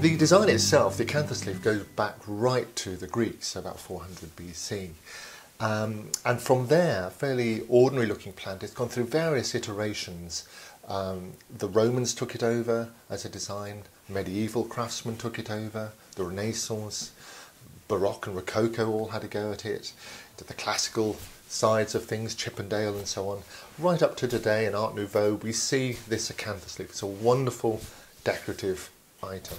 The design itself, the acanthus leaf, goes back right to the Greeks, so about 400 BC. And from there, fairly ordinary looking plant, it's gone through various iterations. The Romans took it over as a design, medieval craftsmen took it over, the Renaissance, Baroque and Rococo all had a go at it, the classical sides of things, Chippendale and so on, right up to today in Art Nouveau we see this acanthus leaf. It's a wonderful decorative item.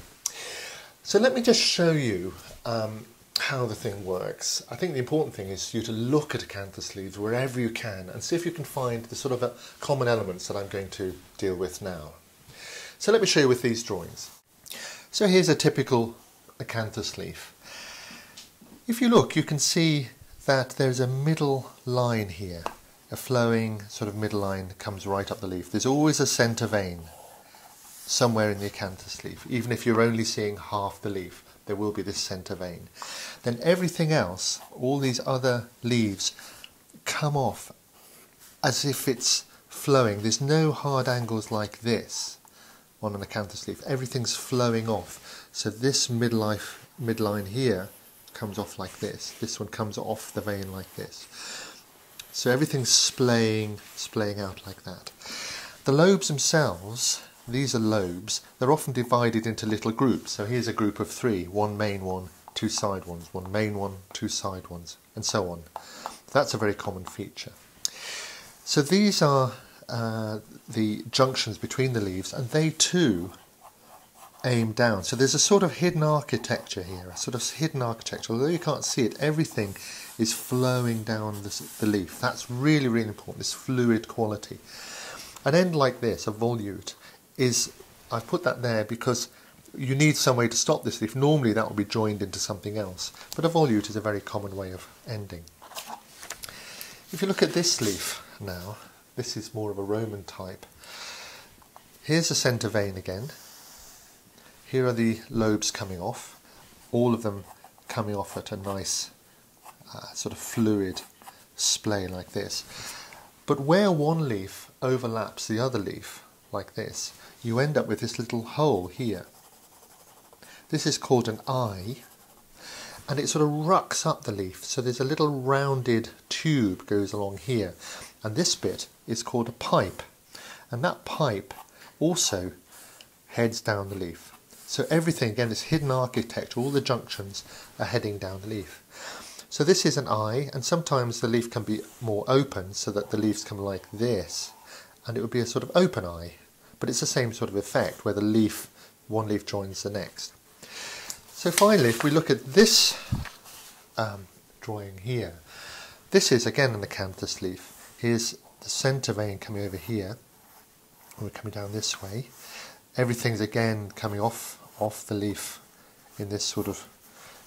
So let me just show you how the thing works. I think the important thing is for you to look at acanthus leaves wherever you can and see if you can find the sort of common elements that I'm going to deal with now. So let me show you with these drawings. So here's a typical acanthus leaf. If you look, you can see that there's a middle line here, a flowing sort of middle line that comes right up the leaf. There's always a centre vein somewhere in the acanthus leaf. Even if you're only seeing half the leaf, there will be this centre vein. Then everything else, all these other leaves, come off as if it's flowing. There's no hard angles like this on an acanthus leaf. Everything's flowing off. So this midline here comes off like this. This one comes off the vein like this. So everything's splaying out like that. The lobes themselves, these are lobes, they're often divided into little groups. So here's a group of three, one main one, two side ones, one main one, two side ones, and so on. That's a very common feature. So these are the junctions between the leaves, and they too aim down. So there's a sort of hidden architecture here, a sort of hidden architecture. Although you can't see it, everything is flowing down the leaf. That's really, really important, this fluid quality. An end like this, a volute, is, I've put that there because you need some way to stop this leaf. Normally that would be joined into something else, but a volute is a very common way of ending. If you look at this leaf now, this is more of a Roman type. Here's the centre vein again. Here are the lobes coming off, all of them coming off at a nice sort of fluid splay like this. But where one leaf overlaps the other leaf, like this, you end up with this little hole here. This is called an eye, and it sort of rucks up the leaf. So there's a little rounded tube goes along here, and this bit is called a pipe. And that pipe also heads down the leaf. So everything, again, this hidden architecture, all the junctions are heading down the leaf. So this is an eye, and sometimes the leaf can be more open so that the leaves come like this, and it would be a sort of open eye. But it's the same sort of effect where the leaf, one leaf joins the next. So finally, if we look at this drawing here, this is again an acanthus leaf. Here's the centre vein coming over here, and we're coming down this way. Everything's again coming off the leaf in this sort of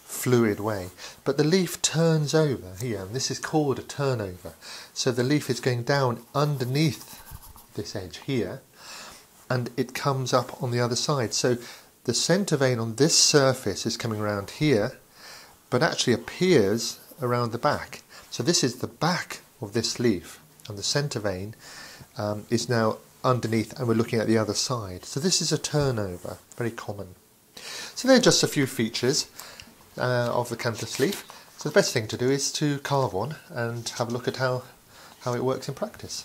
fluid way. But the leaf turns over here, and this is called a turnover. So the leaf is going down underneath this edge here, and it comes up on the other side. So the centre vein on this surface is coming around here, but actually appears around the back. So this is the back of this leaf, and the centre vein is now underneath, and we're looking at the other side. So this is a turnover, very common. So they're just a few features of the acanthus leaf. So the best thing to do is to carve one and have a look at how it works in practice.